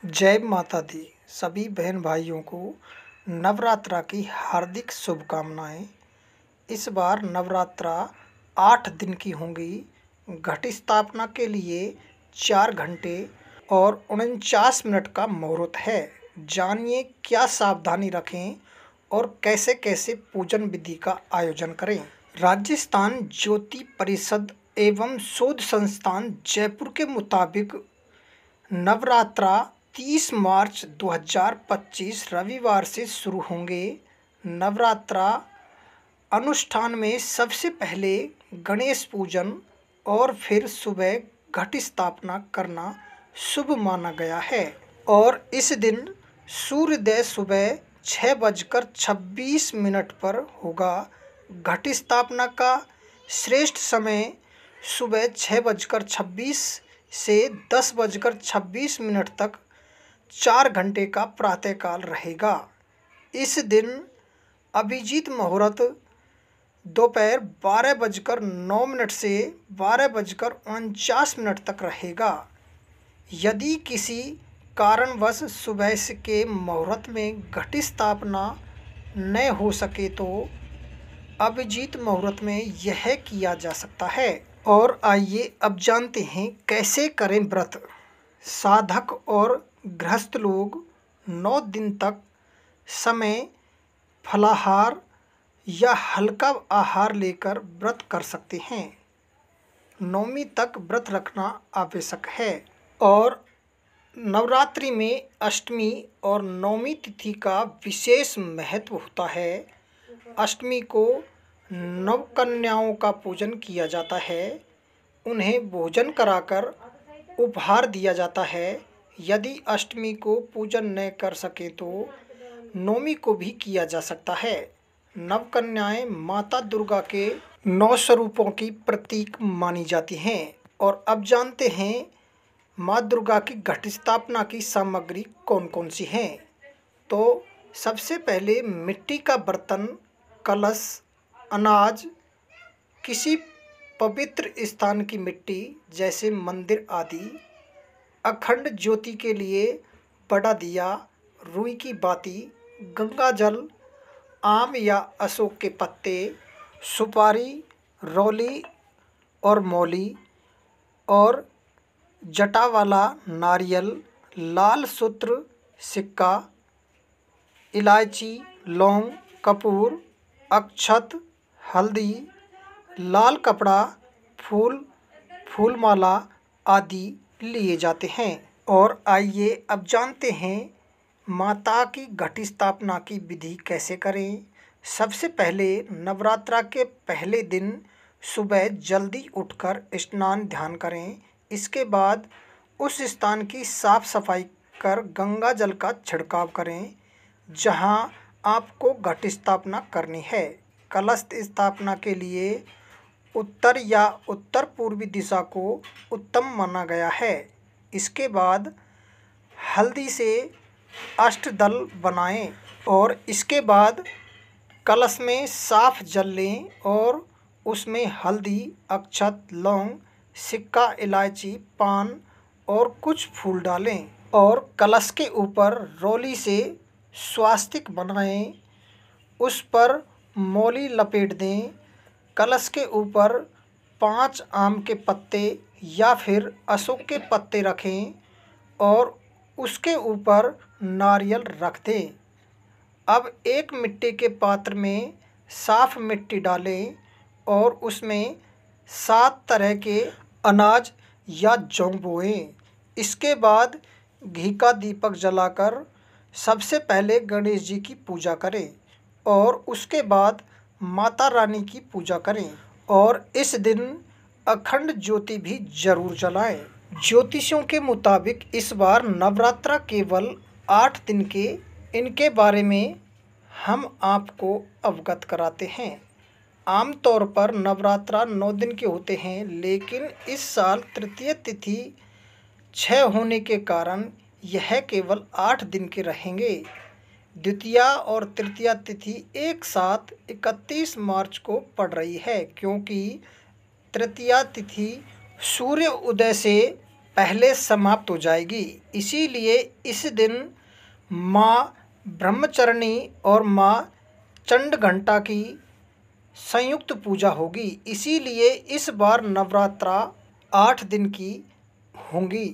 जय माता दी। सभी बहन भाइयों को नवरात्रा की हार्दिक शुभकामनाएं। इस बार नवरात्रा 8 दिन की होंगी। घट स्थापना के लिए 4 घंटे और 49 मिनट का मुहूर्त है। जानिए क्या सावधानी रखें और कैसे कैसे पूजन विधि का आयोजन करें। राजस्थान ज्योति परिषद एवं शोध संस्थान जयपुर के मुताबिक नवरात्रा 30 मार्च 2025 रविवार से शुरू होंगे। नवरात्रा अनुष्ठान में सबसे पहले गणेश पूजन और फिर सुबह घट स्थापना करना शुभ माना गया है और इस दिन सूर्योदय सुबह 6:26 पर होगा। घट स्थापना का श्रेष्ठ समय सुबह 6:26 से 10:26 तक 4 घंटे का प्रातःकाल रहेगा। इस दिन अभिजीत मुहूर्त दोपहर 12:09 से 12:49 तक रहेगा। यदि किसी कारणवश सुबह के मुहूर्त में घट स्थापना न हो सके तो अभिजीत मुहूर्त में यह किया जा सकता है। और आइए अब जानते हैं कैसे करें व्रत। साधक और गृहस्थ लोग 9 दिन तक समय फलाहार या हल्का आहार लेकर व्रत कर सकते हैं। नवमी तक व्रत रखना आवश्यक है और नवरात्रि में अष्टमी और नवमी तिथि का विशेष महत्व होता है। अष्टमी को नवकन्याओं का पूजन किया जाता है। उन्हें भोजन कराकर उपहार दिया जाता है। यदि अष्टमी को पूजन न कर सके तो नवमी को भी किया जा सकता है। नवकन्याएं माता दुर्गा के 9 स्वरूपों की प्रतीक मानी जाती हैं। और अब जानते हैं माँ दुर्गा की घट स्थापना की सामग्री कौन कौन सी हैं। तो सबसे पहले मिट्टी का बर्तन, कलश, अनाज, किसी पवित्र स्थान की मिट्टी जैसे मंदिर आदि, अखंड ज्योति के लिए बड़ा दिया, रुई की बाती, गंगा जल, आम या अशोक के पत्ते, सुपारी, रौली और मौली और जटा वाला नारियल, लाल सूत्र, सिक्का, इलायची, लौंग, कपूर, अक्षत, हल्दी, लाल कपड़ा, फूल, फूलमाला आदि लिए जाते हैं। और आइए अब जानते हैं माता की घट स्थापना की विधि कैसे करें। सबसे पहले नवरात्रा के पहले दिन सुबह जल्दी उठकर स्नान ध्यान करें। इसके बाद उस स्थान की साफ सफाई कर गंगा जल का छिड़काव करें जहां आपको घट स्थापना करनी है। कलश स्थापना के लिए उत्तर या उत्तर पूर्वी दिशा को उत्तम माना गया है। इसके बाद हल्दी से अष्टदल बनाएं और इसके बाद कलश में साफ जल लें और उसमें हल्दी, अक्षत, लौंग, सिक्का, इलायची, पान और कुछ फूल डालें और कलश के ऊपर रोली से स्वास्तिक बनाएं। उस पर मौली लपेट दें। कलश के ऊपर 5 आम के पत्ते या फिर अशोक के पत्ते रखें और उसके ऊपर नारियल रख दें। अब एक मिट्टी के पात्र में साफ मिट्टी डालें और उसमें 7 तरह के अनाज या जौ बोएं। इसके बाद घी का दीपक जलाकर सबसे पहले गणेश जी की पूजा करें और उसके बाद माता रानी की पूजा करें और इस दिन अखंड ज्योति भी जरूर जलाएं। ज्योतिषियों के मुताबिक इस बार नवरात्रा केवल 8 दिन के, इनके बारे में हम आपको अवगत कराते हैं। आमतौर पर नवरात्रा 9 दिन के होते हैं, लेकिन इस साल तृतीय तिथि 6 होने के कारण यह केवल 8 दिन के रहेंगे। द्वितीया और तृतीया तिथि एक साथ 31 मार्च को पड़ रही है क्योंकि तृतीया तिथि सूर्य उदय से पहले समाप्त हो जाएगी। इसीलिए इस दिन माँ ब्रह्मचरणी और माँ चंडघंटा की संयुक्त पूजा होगी। इसीलिए इस बार नवरात्रा 8 दिन की होंगी।